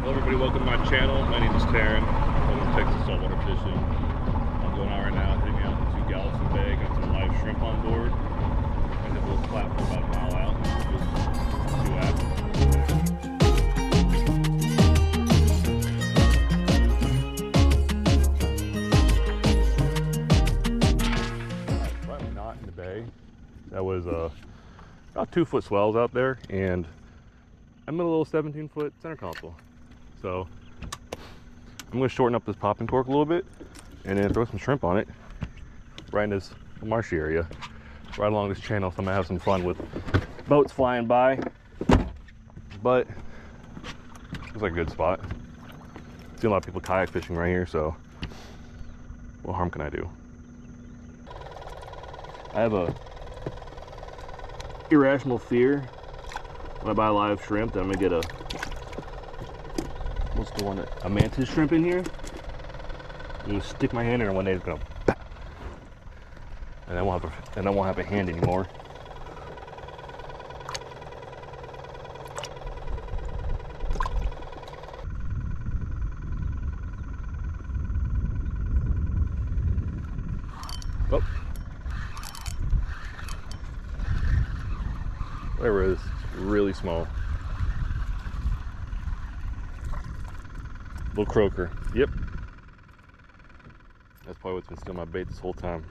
Hello everybody, welcome to my channel. My name is Taryn. I'm in Texas saltwater fishing. I'm going out right now, heading out to Galveston Bay. Got some live shrimp on board. I have a little platform about a mile out. Just do that. I'm not in the bay. That was about 2-foot swells out there, and I'm in a little 17-foot center console. So I'm going to shorten up this popping cork a little bit and then throw some shrimp on it right in this marshy area right along this channel. So I'm going to have some fun with boats flying by, but it's like a good spot. I see a lot of people kayak fishing right here, so what harm can I do? I have a irrational fear when I buy live shrimp that I'm going to get a what's the one, a mantis shrimp in here. I'm gonna stick my hand in it, and one day it's gonna pop, and I won't have a hand anymore. Oh, whatever it is, it's really small. Little croaker. Yep. That's probably what's been stealing my bait this whole time.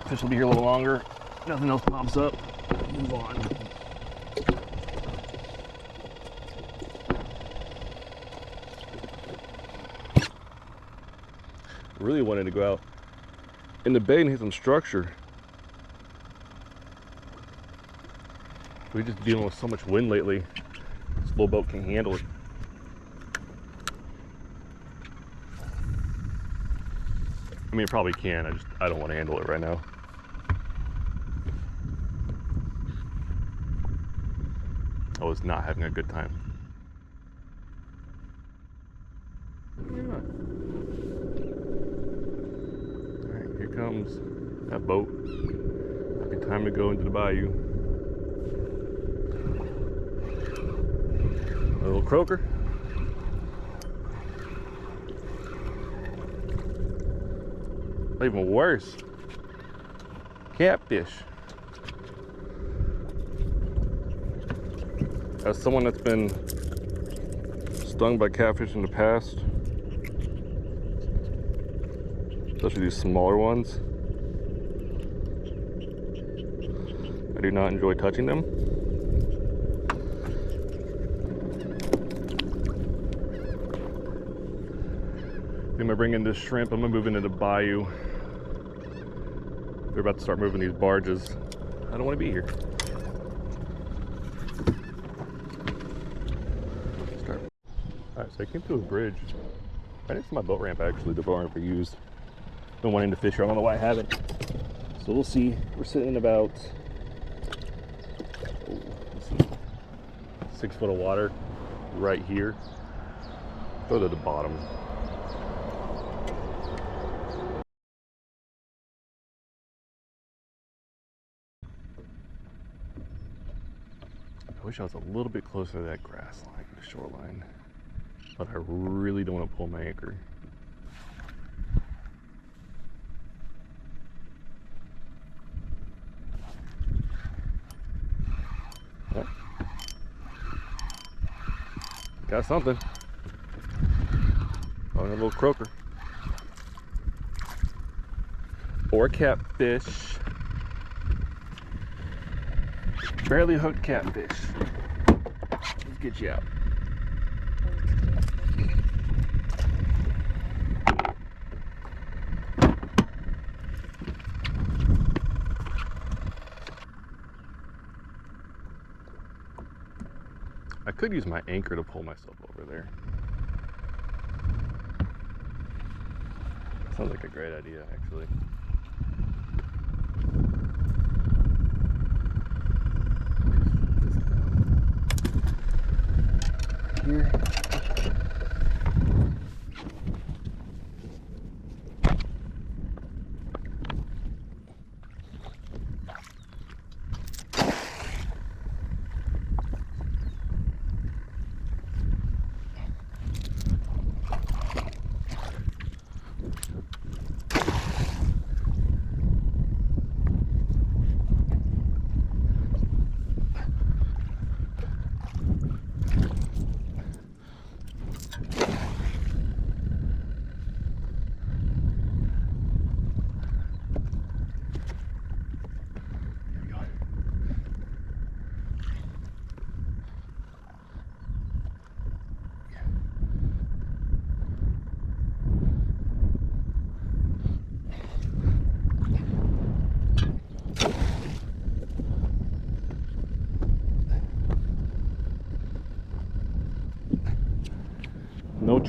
Fish will be here a little longer. Nothing else pops up. Move on. I really wanted to go out in the bay and hit some structure. We're just dealing with so much wind lately. This little boat can't handle it. I mean, it probably can. I don't want to handle it right now. I was not having a good time. Alright, here comes that boat. Might be time to go into the bayou. A little croaker. Even worse, catfish. As someone that's been stung by catfish in the past, especially these smaller ones, I do not enjoy touching them. I'm gonna bring in this shrimp. I'm gonna move into the bayou. They're about to start moving these barges. I don't want to be here. Start. Alright, so I came to a bridge right next to my boat ramp, actually, the boat ramp I used. Been wanting to fish here. I don't know why I haven't. So we'll see. We're sitting in about 6 foot of water right here. Go to the bottom. I wish I was a little bit closer to that grass line, the shoreline, but I really don't want to pull my anchor. Oh. Got something. Oh, a little croaker. Or a catfish. Barely hooked catfish. Let's get you out. I could use my anchor to pull myself over there. Sounds like a great idea, actually. Here.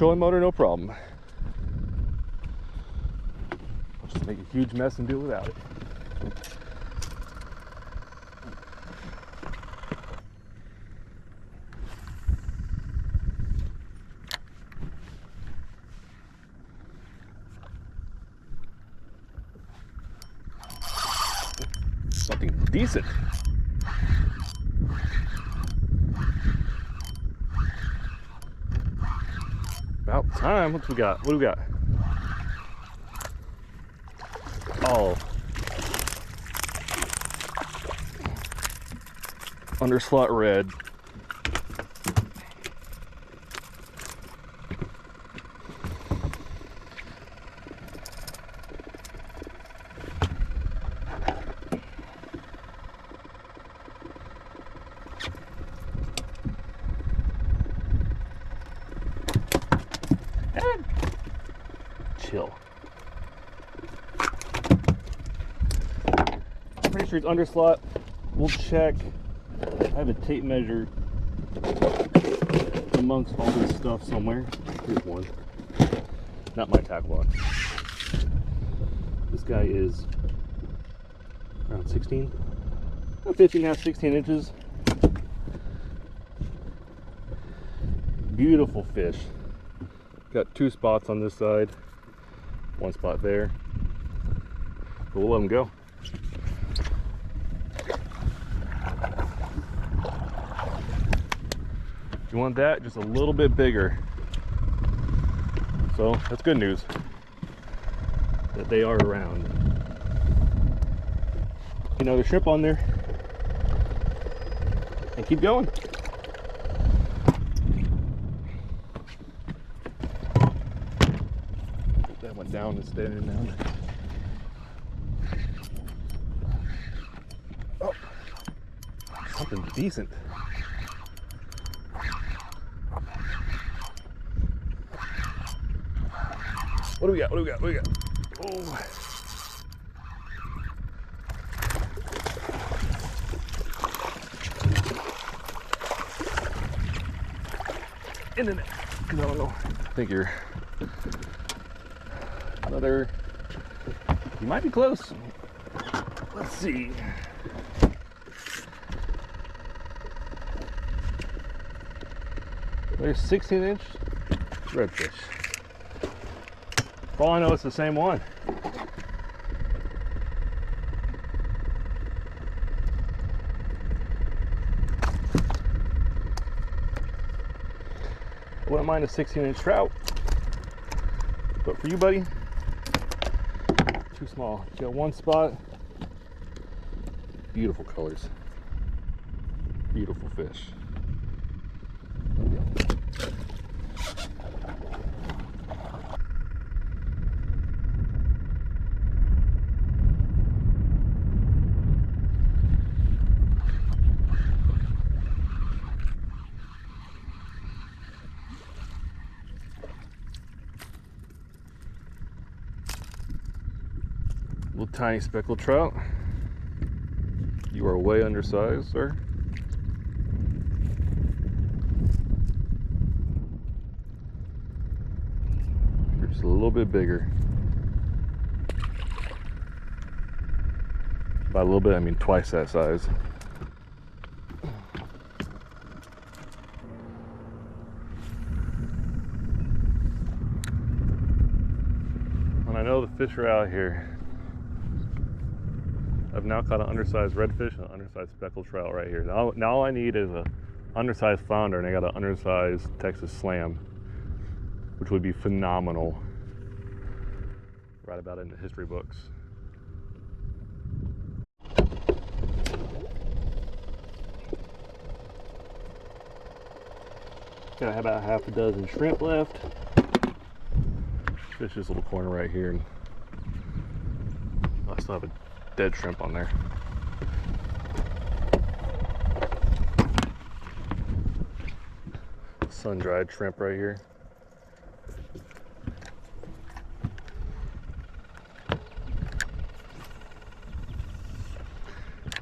trolling motor, no problem. I'll just make a huge mess and do it without it. Something decent. About time. What do we got? What do we got? Oh. Underslot red. Chill. I'm pretty sure it's underslot. We'll check. I have a tape measure amongst all this stuff somewhere. Here's one. Not my tackle on. This guy is around 16, 15 and a half, 16 inches. Beautiful fish. Got 2 spots on this side, 1 spot there. But we'll let him go. You want that just a little bit bigger. So that's good news that they are around. You know, the shrimp on there. And keep going. That went down and stayed in down. Oh, something decent. What do we got? What do we got? What do we got? Oh. In the net. I don't know. I think you're another. You might be close. Let's see. There's 16-inch redfish. For all I know, it's the same one. I wouldn't mind a 16-inch trout, but for you, buddy, too small. You got 1 spot. Beautiful colors. Beautiful fish. Little tiny speckled trout. You are way undersized, sir. You're just a little bit bigger. By a little bit, I mean twice that size. And I know the fish are out here. I've now caught an undersized redfish and an undersized speckled trout right here. Now all I need is an undersized flounder, and I got an undersized Texas slam, which would be phenomenal. Write about it in the history books. Got about half a dozen shrimp left. Fish this little corner right here, and I still have a dead shrimp on there. Sun-dried shrimp right here.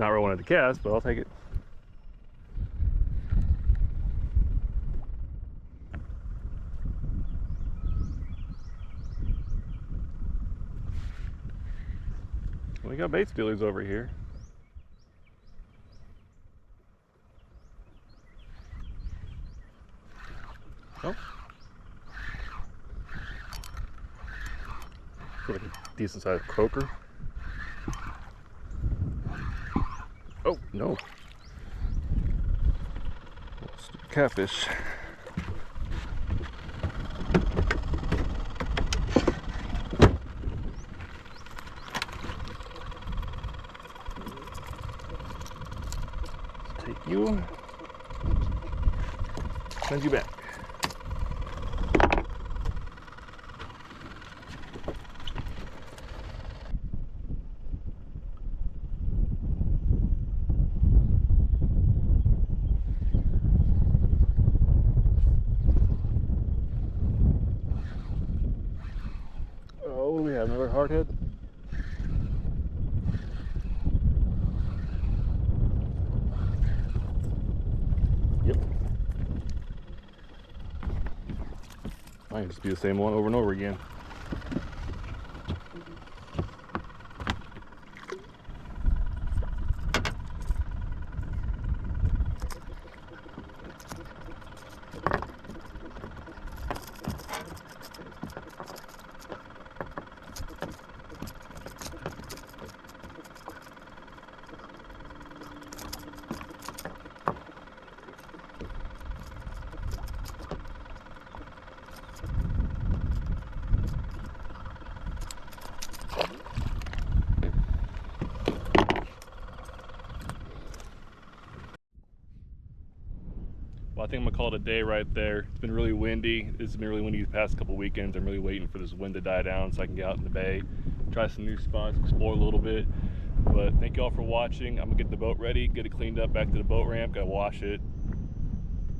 Not where I wanted to cast, but I'll take it. We got bait stealers over here. Oh. Like a decent sized croaker. Oh, no. Catfish. Let's take you. Send you back. Oh, we have another hardhead. Yep. Might just be the same one over and over again. Well, I think I'm gonna call it a day right there. It's been really windy. It's been really windy these past couple weekends. I'm really waiting for this wind to die down so I can get out in the bay, try some new spots, explore a little bit. But thank you all for watching. I'm gonna get the boat ready, get it cleaned up, back to the boat ramp, gotta wash it,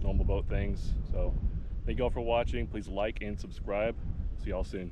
normal boat things. So thank you all for watching. Please like and subscribe. See y'all soon.